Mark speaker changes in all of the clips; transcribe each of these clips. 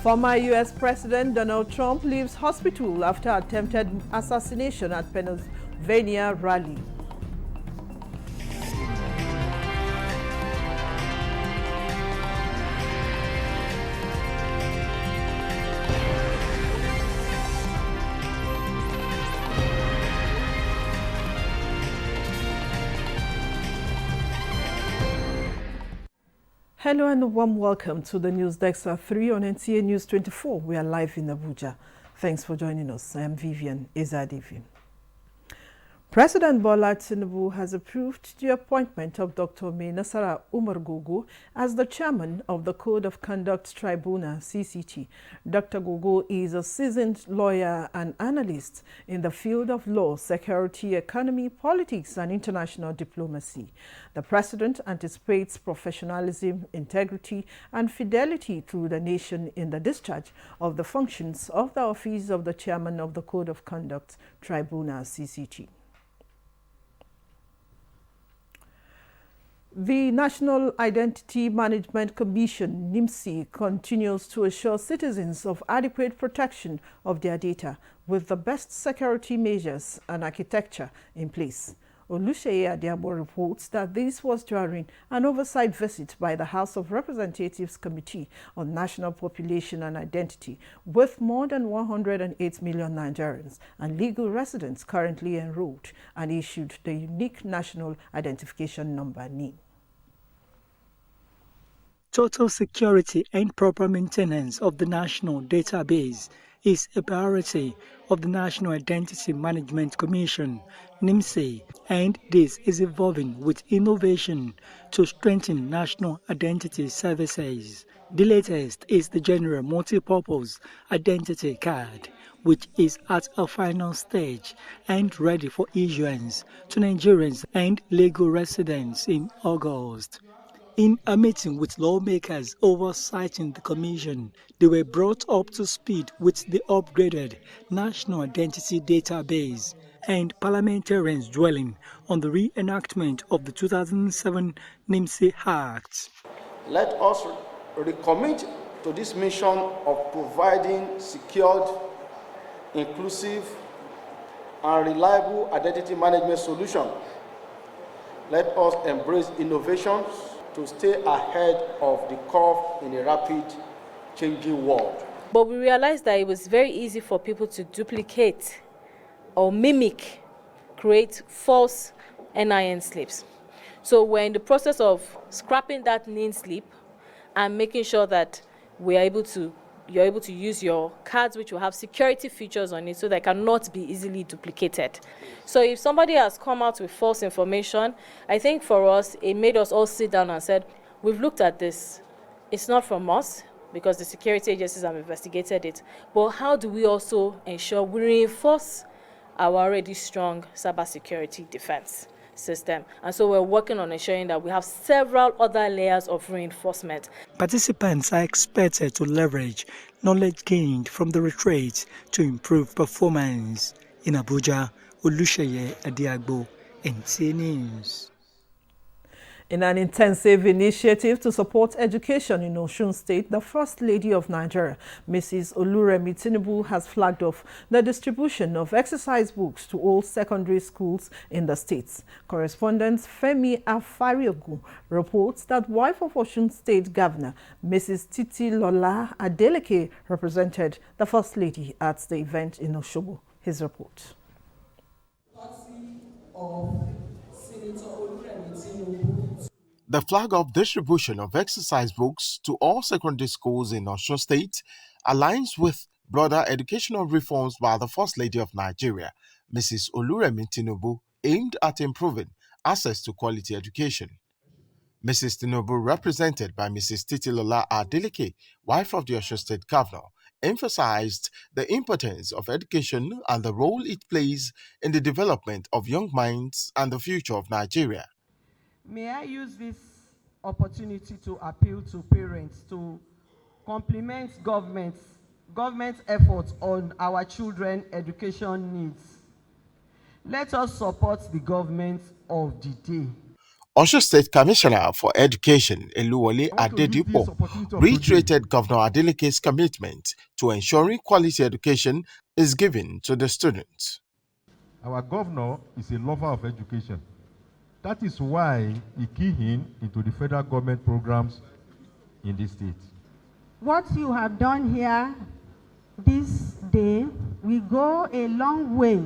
Speaker 1: Former U.S. President Donald Trump leaves hospital after attempted assassination at Pennsylvania rally. Hello and a warm welcome to the News Desk at 3 on NTA News 24. We are live in Abuja. Thanks for joining us. I am Vivian Ezadivi. President Bola Tinubu has approved the appointment of Dr. Mai Nasara Umar Gogo as the chairman of the Code of Conduct Tribunal, CCT. Dr. Gogo is a seasoned lawyer and analyst in the field of law, security, economy, politics, and international diplomacy. The president anticipates professionalism, integrity, and fidelity to the nation in the discharge of the functions of the office of the chairman of the Code of Conduct Tribunal, CCT. The National Identity Management Commission, NIMC, continues to assure citizens of adequate protection of their data with the best security measures and architecture in place. Oluseye Adiabo reports that this was during an oversight visit by the House of Representatives Committee on National Population and Identity, with more than 108 million Nigerians and legal residents currently enrolled, and issued the unique National Identification Number, NIN.
Speaker 2: Total security and proper maintenance of the national database is a priority of the National Identity Management Commission, NIMC, and this is evolving with innovation to strengthen national identity services. The latest is the General Multipurpose Identity Card, which is at a final stage and ready for issuance to Nigerians and legal residents in August. In a meeting with lawmakers oversighting the commission, they were brought up to speed with the upgraded National Identity Database, and parliamentarians dwelling on the reenactment of the 2007 NIMC Act.
Speaker 3: Let us recommit to this mission of providing secured, inclusive, and reliable identity management solution. Let us embrace innovations to stay ahead of the curve in a rapid changing world.
Speaker 4: But we realized that it was very easy for people to duplicate or mimic, create false NIN slips. So we're in the process of scrapping that NIN slip and making sure that you're able to use your cards, which will have security features on it, so they cannot be easily duplicated. So if somebody has come out with false information, I think for us, it made us all sit down and said, we've looked at this. It's not from us, because the security agencies have investigated it. But how do we also ensure we reinforce our already strong cybersecurity defense system? And so we're working on ensuring that we have several other layers of reinforcement.
Speaker 2: Participants are expected to leverage knowledge gained from the retreat to improve performance. In Abuja, Oluseye Adiagbo, NTA News.
Speaker 1: In an intensive initiative to support education in Osun State, the First Lady of Nigeria, Mrs. Oluremi Tinubu, has flagged off the distribution of exercise books to all secondary schools in the states. Correspondent Femi Afariogun reports that wife of Osun State Governor, Mrs. Titilola Adeleke, represented the First Lady at the event in Osogbo. His report.
Speaker 5: The flag-off distribution of exercise books to all secondary schools in Osun State aligns with broader educational reforms by the First Lady of Nigeria, Mrs. Oluremi Tinubu, aimed at improving access to quality education. Mrs. Tinubu, represented by Mrs. Titilola Adeleke, wife of the Osun State Governor, emphasized the importance of education and the role it plays in the development of young minds and the future of Nigeria.
Speaker 6: May I use this opportunity to appeal to parents to complement government's efforts on our children's education needs. Let us support the government of the day.
Speaker 5: Osho State Commissioner for Education, Eluwole Adedipo, reiterated Governor Adeleke's commitment to ensuring quality education is given to the students.
Speaker 7: Our governor is a lover of education. That is why he keyed in into the federal government programs in this state.
Speaker 8: What you have done here this day will go a long way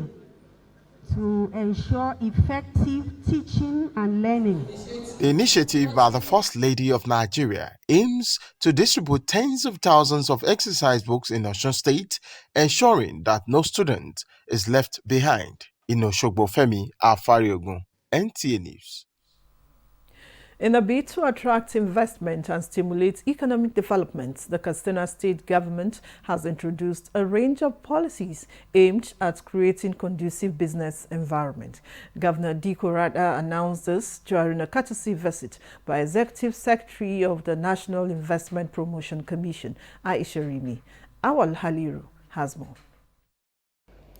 Speaker 8: to ensure effective teaching and learning.
Speaker 5: The initiative by the First Lady of Nigeria aims to distribute tens of thousands of exercise books in Osun State, ensuring that no student is left behind. In Oshogbo, Femi Afariogun, NTA News.
Speaker 1: In a bid to attract investment and stimulate economic development, the Katsina State government has introduced a range of policies aimed at creating conducive business environment. Governor Diko Rada announced this during a courtesy visit by Executive Secretary of the National Investment Promotion Commission, Aisha Rimi. Awal Haliru has more.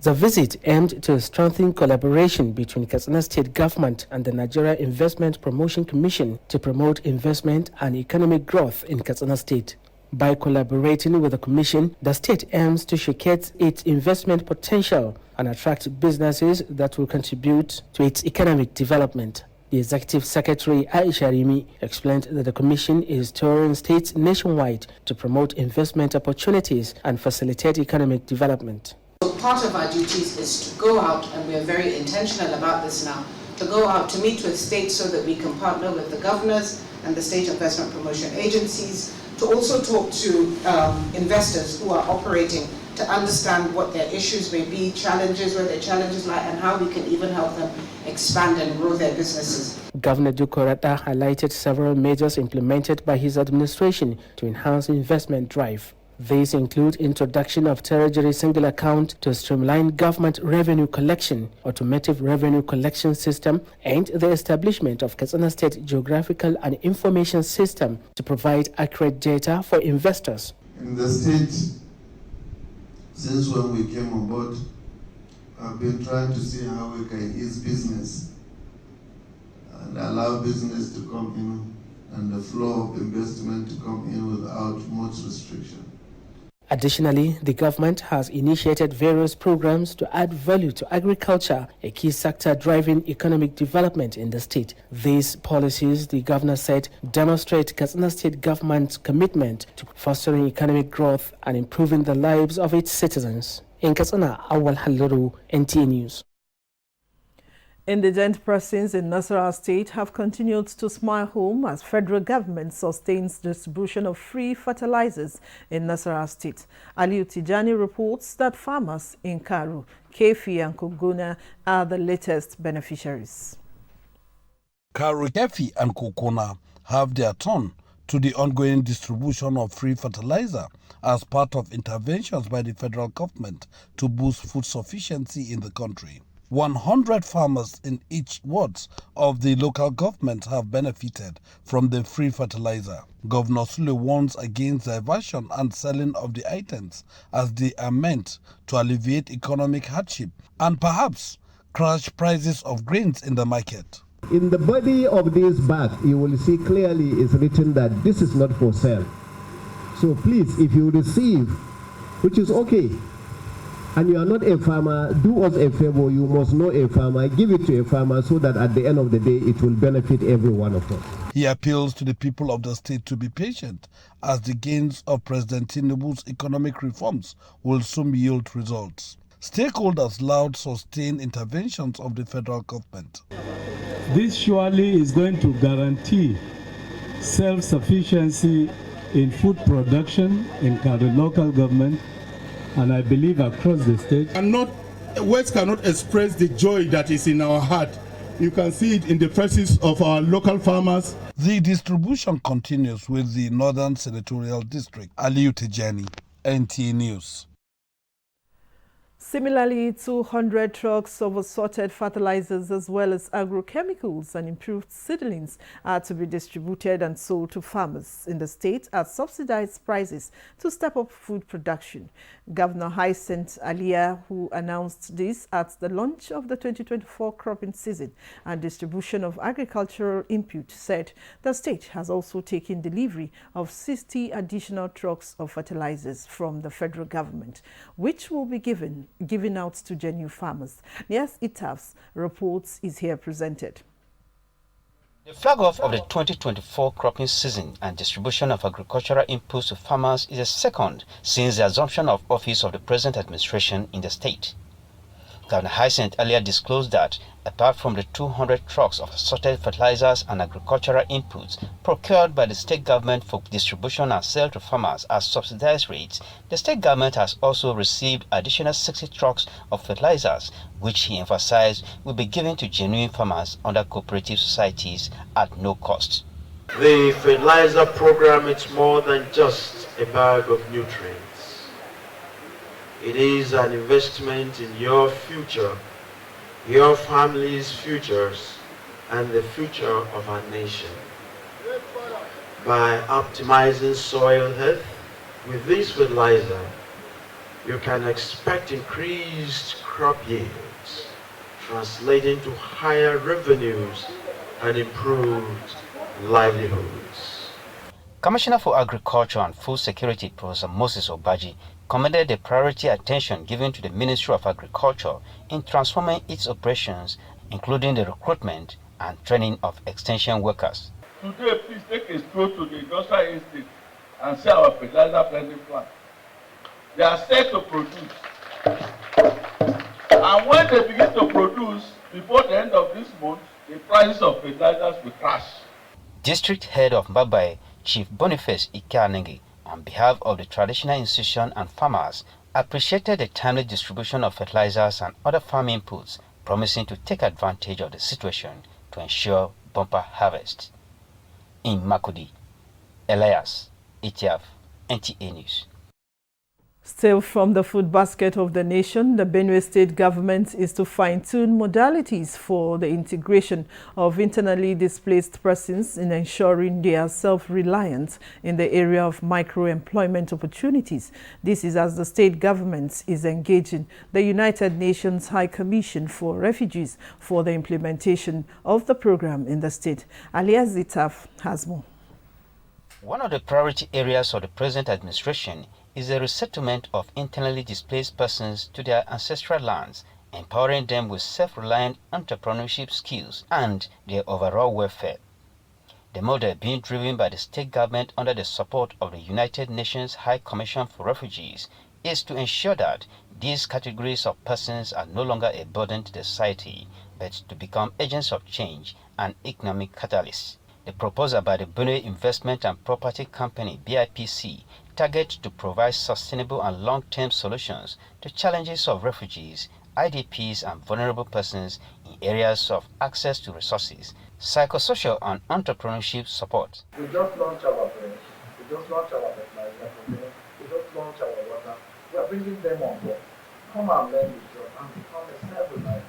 Speaker 9: The visit aimed to strengthen collaboration between Katsina State Government and the Nigeria Investment Promotion Commission to promote investment and economic growth in Katsina State. By collaborating with the Commission, the state aims to showcase its investment potential and attract businesses that will contribute to its economic development. The Executive Secretary Aisha Rimi explained that the Commission is touring states nationwide to promote investment opportunities and facilitate economic development.
Speaker 10: Part of our duties is to go out, and we are very intentional about this now, to go out to meet with states so that we can partner with the governors and the state investment promotion agencies, to also talk to investors who are operating to understand what their issues may be, challenges, where their challenges lie, and how we can even help them expand and grow their businesses.
Speaker 9: Governor Diko Rada highlighted several measures implemented by his administration to enhance investment drive. These include introduction of Treasury Single Account to streamline government revenue collection, automated revenue collection system, and the establishment of Katsina State Geographical and Information System to provide accurate data for investors.
Speaker 11: In the state, since when we came on board, I've been trying to see how we can ease business and allow business to come in and the flow of investment to come in without much restriction.
Speaker 9: Additionally, the government has initiated various programs to add value to agriculture, a key sector driving economic development in the state. These policies, the governor said, demonstrate Katsina State government's commitment to fostering economic growth and improving the lives of its citizens. In Katsina, Awal Haliru, NTA News.
Speaker 1: Indigent persons in Nasarawa State have continued to smile home as federal government sustains distribution of free fertilizers in Nasarawa State. Aliu Tijani reports that farmers in Karu, Kefi and Kogona are the latest beneficiaries.
Speaker 12: Karu, Kefi and Kokona have their turn to the ongoing distribution of free fertilizer as part of interventions by the federal government to boost food sufficiency in the country. 100 farmers in each wards of the local government have benefited from the free fertilizer. Governor Sule warns against diversion and selling of the items as they are meant to alleviate economic hardship and perhaps crash prices of grains in the market.
Speaker 13: In the body of this bag, you will see clearly is written that this is not for sale. So please, if you receive, which is okay, and you are not a farmer, do us a favor, you must know a farmer, give it to a farmer so that at the end of the day it will benefit every one of us.
Speaker 12: He appeals to the people of the state to be patient as the gains of President Tinubu's economic reforms will soon yield results. Stakeholders laud sustained interventions of the federal government.
Speaker 14: This surely is going to guarantee self-sufficiency in food production in the local government, and I believe across the state.
Speaker 15: And words cannot express the joy that is in our heart. You can see it in the faces of our local farmers.
Speaker 12: The distribution continues with the Northern Senatorial District. Aliu Tijani, NTA News.
Speaker 1: Similarly, 200 trucks of assorted fertilizers as well as agrochemicals and improved seedlings are to be distributed and sold to farmers in the state at subsidized prices to step up food production. Governor Hyacinth Alia, who announced this at the launch of the 2024 cropping season and distribution of agricultural input, said the state has also taken delivery of 60 additional trucks of fertilizers from the federal government, which will be given out to genuine farmers. Nias Itaf's reports is here presented.
Speaker 16: The flag off of the 2024 cropping season and distribution of agricultural inputs to farmers is a second since the assumption of office of the present administration in the state. Governor Hyacinth earlier disclosed that, apart from the 200 trucks of assorted fertilizers and agricultural inputs procured by the state government for distribution and sale to farmers at subsidized rates, the state government has also received additional 60 trucks of fertilizers, which he emphasized will be given to genuine farmers under cooperative societies at no cost.
Speaker 17: The fertilizer program is more than just a bag of nutrients. It is an investment in your future, your family's futures, and the future of our nation. By optimizing soil health with this fertilizer, you can expect increased crop yields, translating to higher revenues and improved livelihoods.
Speaker 16: Commissioner for Agriculture and Food Security, Professor Moses Obaji, commended the priority attention given to the Ministry of Agriculture in transforming its operations, including the recruitment and training of extension workers.
Speaker 18: Today, please take a stroll to the industrial estate and see our fertilizer blending plant. They are set to produce. And when they begin to produce, before the end of this month, the prices of fertilizers will crash.
Speaker 16: District Head of Mbabai, Chief Boniface Ikeanenge, on behalf of the traditional institution and farmers, appreciated the timely distribution of fertilizers and other farm inputs, promising to take advantage of the situation to ensure bumper harvest. In Makurdi, Elias, ETF, NTA News.
Speaker 1: Still from the food basket of the nation, the Benue State government is to fine-tune modalities for the integration of internally displaced persons in ensuring they are self-reliant in the area of micro-employment opportunities. This is as the state government is engaging the United Nations High Commission for Refugees for the implementation of the program in the state. Alias Zitaf has more.
Speaker 16: One of the priority areas of the present administration is the resettlement of internally displaced persons to their ancestral lands, empowering them with self-reliant entrepreneurship skills and their overall welfare. The model being driven by the state government under the support of the United Nations High Commission for Refugees is to ensure that these categories of persons are no longer a burden to the society, but to become agents of change and economic catalysts. The proposal by the Benue Investment and Property Company, BIPC, targets to provide sustainable and long-term solutions to challenges of refugees, IDPs, and vulnerable persons in areas of access to resources, psychosocial and entrepreneurship support.
Speaker 19: We just launched our branch, we just launched our fertilizer program, we just launched our water. We are bringing them on board. Come and learn the job and become a self-reliant.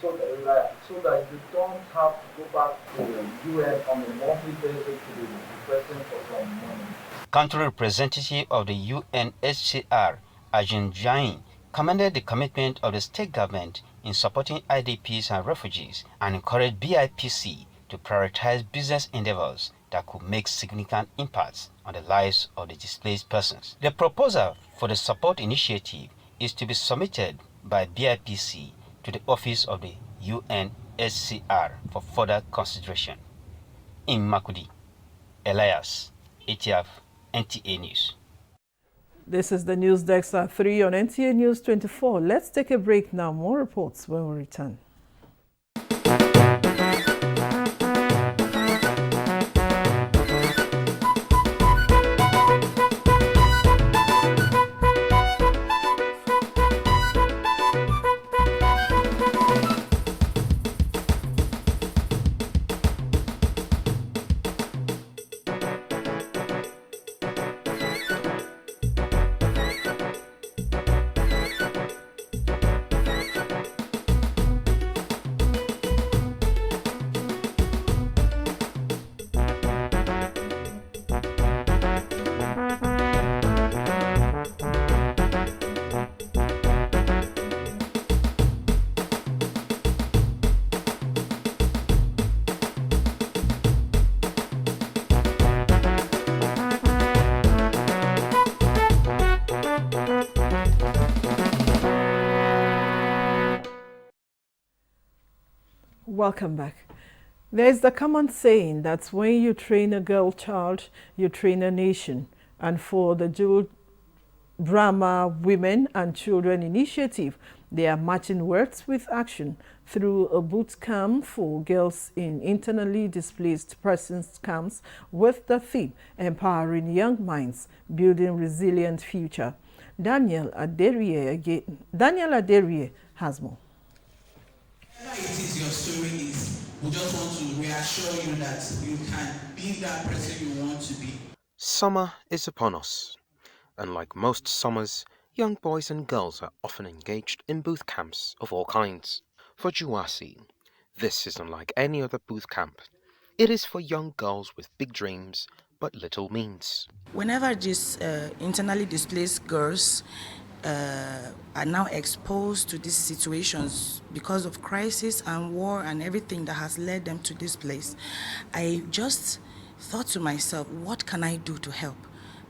Speaker 19: So that you don't have to go back to the UN on a monthly basis to be requesting for some money.
Speaker 16: Country representative of the UNHCR, Ajin Jain, commended the commitment of the state government in supporting IDPs and refugees and encouraged BIPC to prioritize business endeavors that could make significant impacts on the lives of the displaced persons. The proposal for the support initiative is to be submitted by BIPC to the office of the UNHCR for further consideration. In Makurdi, Elias, ETF, NTA News.
Speaker 1: This is the News Desk at 3 on NTA News 24. Let's take a break now. More reports when we return. Welcome back. There's the common saying that when you train a girl child, you train a nation. And for the Jewel Brahma Women and Children Initiative, they are matching words with action through a boot camp for girls in internally displaced persons camps with the theme Empowering Young Minds, Building Resilient Future. Daniel Aderie has more.
Speaker 20: Whatever it is your story is, we just want to reassure you that you can be that person you want to be.
Speaker 21: Summer is upon us. Unlike most summers, young boys and girls are often engaged in boot camps of all kinds. For Juwasi, this is unlike any other boot camp. It is for young girls with big dreams but little means.
Speaker 22: Whenever these internally displaced girls are now exposed to these situations because of crisis and war and everything that has led them to this place, I just thought to myself, what can I do to help?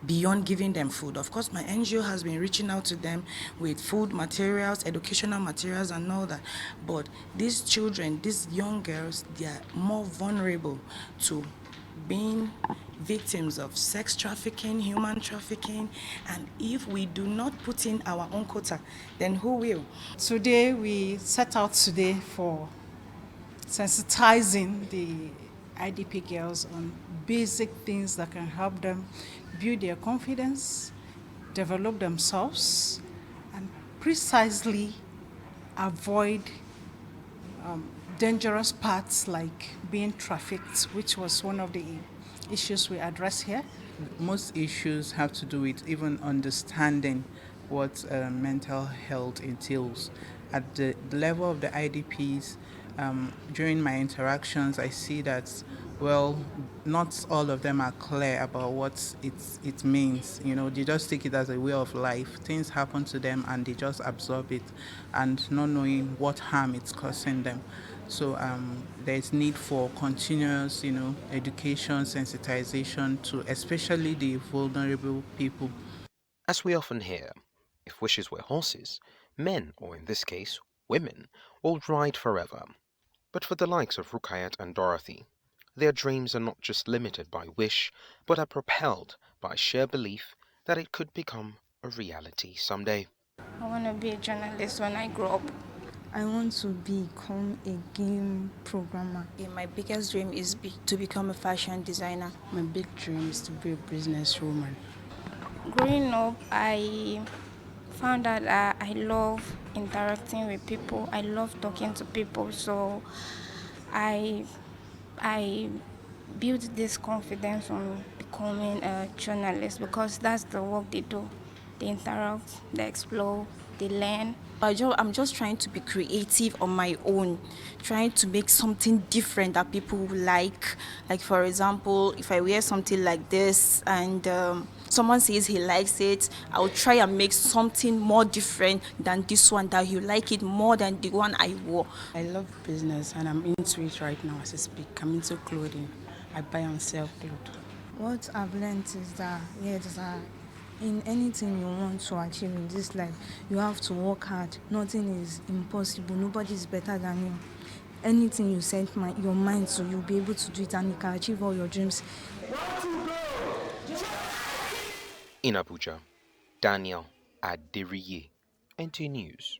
Speaker 22: Beyond giving them food. Of course, my NGO has been reaching out to them with food materials, educational materials and all that. But these children, these young girls, they are more vulnerable to being victims of sex trafficking, human trafficking, and if we do not put in our own quota, then who will?
Speaker 23: Today we set out today for sensitizing the IDP girls on basic things that can help them build their confidence, develop themselves, and precisely avoid dangerous paths like being trafficked, which was one of the issues we address here.
Speaker 24: Most issues have to do with even understanding what mental health entails. At the level of the IDPs, during my interactions, I see that, well, not all of them are clear about what it means. You know, they just take it as a way of life. Things happen to them and they just absorb it and not knowing what harm it's causing them. So there's need for continuous, education, sensitization to especially the vulnerable people.
Speaker 21: As we often hear, if wishes were horses, men, or in this case, women, will ride forever. But for the likes of Rukayat and Dorothy, their dreams are not just limited by wish, but are propelled by sheer belief that it could become a reality someday.
Speaker 25: I want to be a journalist when I grow up.
Speaker 26: I want to become a game programmer.
Speaker 27: My biggest dream is to become a fashion designer.
Speaker 28: My big dream is to be a businesswoman.
Speaker 25: Growing up, I found out that I love interacting with people. I love talking to people. So I built this confidence on becoming a journalist because that's the work they do. They interact, they explore, they learn.
Speaker 27: I'm just trying to be creative on my own, trying to make something different that people like. Like, for example, if I wear something like this and someone says he likes it, I'll try and make something more different than this one, that you like it more than the one I wore.
Speaker 28: I love business and I'm into it right now as I speak. I'm into clothing. I buy and sell clothes.
Speaker 26: What I've learned is that, in anything you want to achieve in this life, you have to work hard. Nothing is impossible. Nobody is better than you. Anything you set your mind to, you'll be able to do it and you can achieve all your dreams.
Speaker 21: In Abuja, Daniel Aderie, NT News.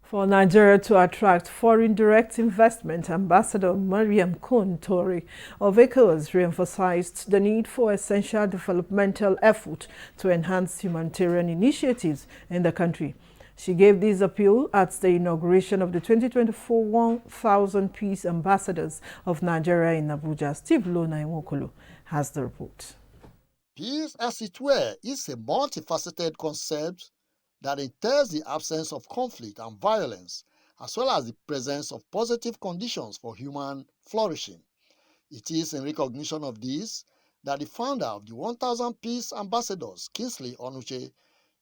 Speaker 1: For Nigeria to attract foreign direct investment, Ambassador Mariam Kun Tori of ECOWAS re-emphasized the need for essential developmental effort to enhance humanitarian initiatives in the country. She gave this appeal at the inauguration of the 2024 1,000 Peace Ambassadors of Nigeria in Abuja. Steve Lona Nwokolo has the report.
Speaker 29: Peace, as it were, is a multifaceted concept that entails the absence of conflict and violence, as well as the presence of positive conditions for human flourishing. It is in recognition of this that the founder of the 1,000 Peace Ambassadors, Kingsley Onuche,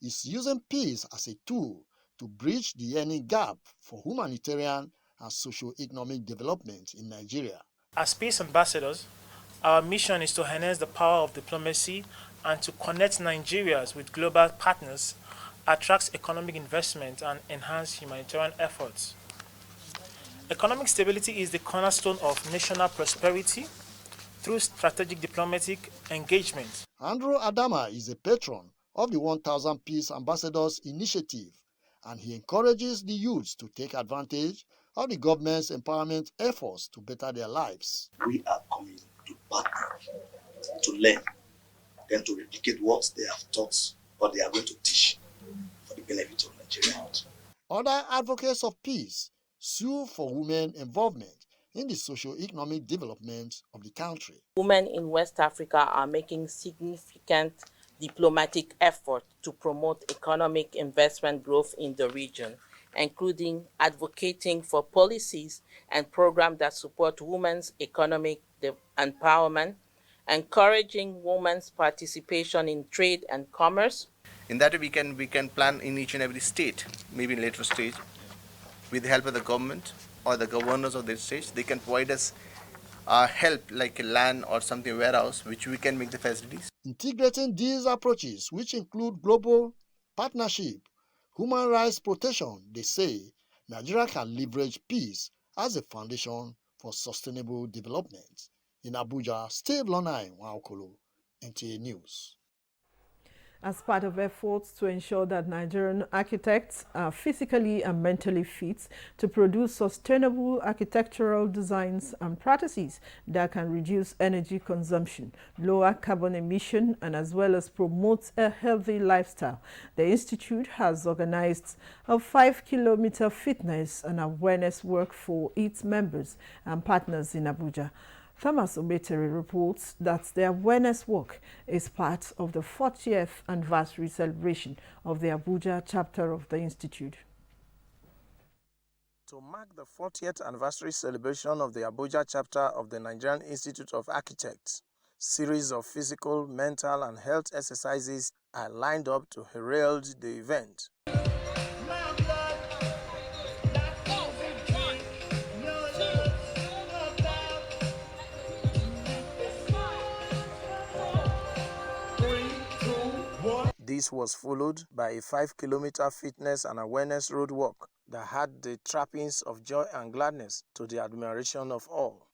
Speaker 29: is using peace as a tool to bridge the yearning gap for humanitarian and socio-economic development in Nigeria.
Speaker 30: As peace ambassadors, our mission is to harness the power of diplomacy and to connect Nigerians with global partners, attract economic investment, and enhance humanitarian efforts. Economic stability is the cornerstone of national prosperity through strategic diplomatic engagement.
Speaker 29: Andrew Adama is a patron of the 1000 Peace Ambassadors Initiative, and he encourages the youths to take advantage of the government's empowerment efforts to better their lives.
Speaker 2: We are coming to partner, to learn, then to replicate what they have taught or they are going to teach for the benefit of Nigerians.
Speaker 29: Other advocates of peace sue for women involvement in the socio-economic development of the country.
Speaker 3: Women in West Africa are making significant diplomatic effort to promote economic investment growth in the region, including advocating for policies and programs that support women's economic empowerment, encouraging women's participation in trade and commerce.
Speaker 4: In that way, we can plan in each and every state, maybe in later stage, with the help of the government or the governors of the states. They can provide us help like a land or something warehouse, which we can make the facilities.
Speaker 29: Integrating these approaches, which include global partnership, human rights protection, they say Nigeria can leverage peace as a foundation for sustainable development. In Abuja, Steve Lonai Nwaokolo, NTA News.
Speaker 1: As part of efforts to ensure that Nigerian architects are physically and mentally fit to produce sustainable architectural designs and practices that can reduce energy consumption, lower carbon emission, and as well as promote a healthy lifestyle, the Institute has organized a 5-kilometer fitness and awareness work for its members and partners in Abuja. Thomas Obetere reports that the awareness work is part of the 40th anniversary celebration of the Abuja chapter of the Institute.
Speaker 5: To mark the 40th anniversary celebration of the Abuja chapter of the Nigerian Institute of Architects, series of physical, mental, and health exercises are lined up to herald the event. This was followed by a 5-kilometer fitness and awareness road walk that had the trappings of joy and gladness to the admiration of all.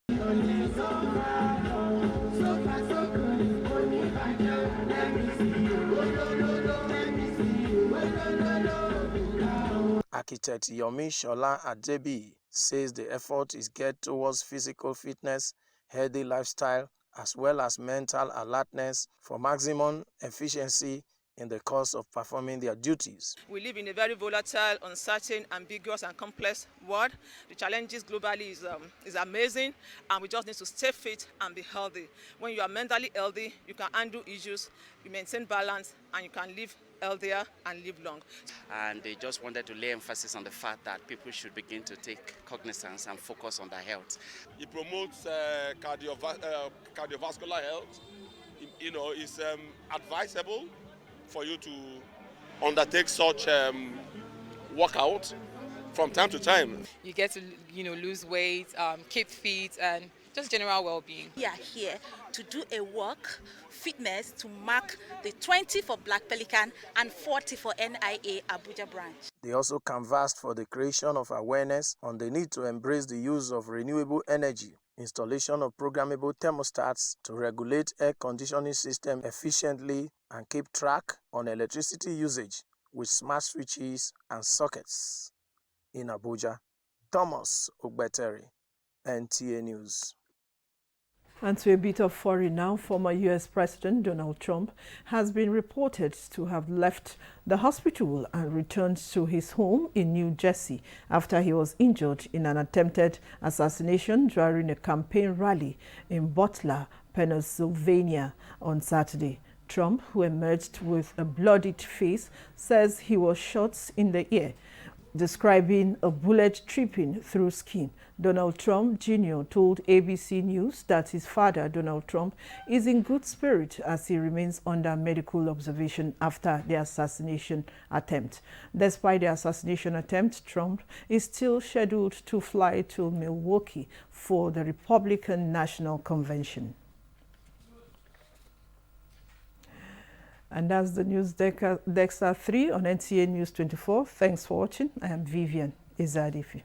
Speaker 5: Architect Yomi Shola Adebi says the effort is geared towards physical fitness, healthy lifestyle, as well as mental alertness for maximum efficiency in the course of performing their duties.
Speaker 6: We live in a very volatile, uncertain, ambiguous, and complex world. The challenges globally is amazing, and we just need to stay fit and be healthy. When you are mentally healthy, you can handle issues, you maintain balance, and you can live healthier and live long.
Speaker 7: And they just wanted to lay emphasis on the fact that people should begin to take cognizance and focus on their health.
Speaker 8: It promotes cardiovascular health. You know, it's advisable for you to undertake such workout from time to time.
Speaker 9: You get to, lose weight, keep fit, and just general well-being.
Speaker 10: We are here to do a walk, fitness, to mark the 20 for Black Pelican and 40 for NIA Abuja branch.
Speaker 5: They also canvassed for the creation of awareness on the need to embrace the use of renewable energy, installation of programmable thermostats to regulate air conditioning system efficiently and keep track on electricity usage with smart switches and sockets. In Abuja, Thomas Ogbetere, NTA News.
Speaker 1: And to a bit of foreign now, former U.S. President Donald Trump has been reported to have left the hospital and returned to his home in New Jersey after he was injured in an attempted assassination during a campaign rally in Butler, Pennsylvania on Saturday. Trump, who emerged with a bloodied face, says he was shot in the ear, describing a bullet tripping through skin. Donald Trump Jr. told ABC News that his father, Donald Trump, is in good spirit as he remains under medical observation after the assassination attempt. Despite the assassination attempt, Trump is still scheduled to fly to Milwaukee for the Republican National Convention. And that's the News Dexa 3 on NTA News 24. Thanks for watching. I am Vivian Ezadifi.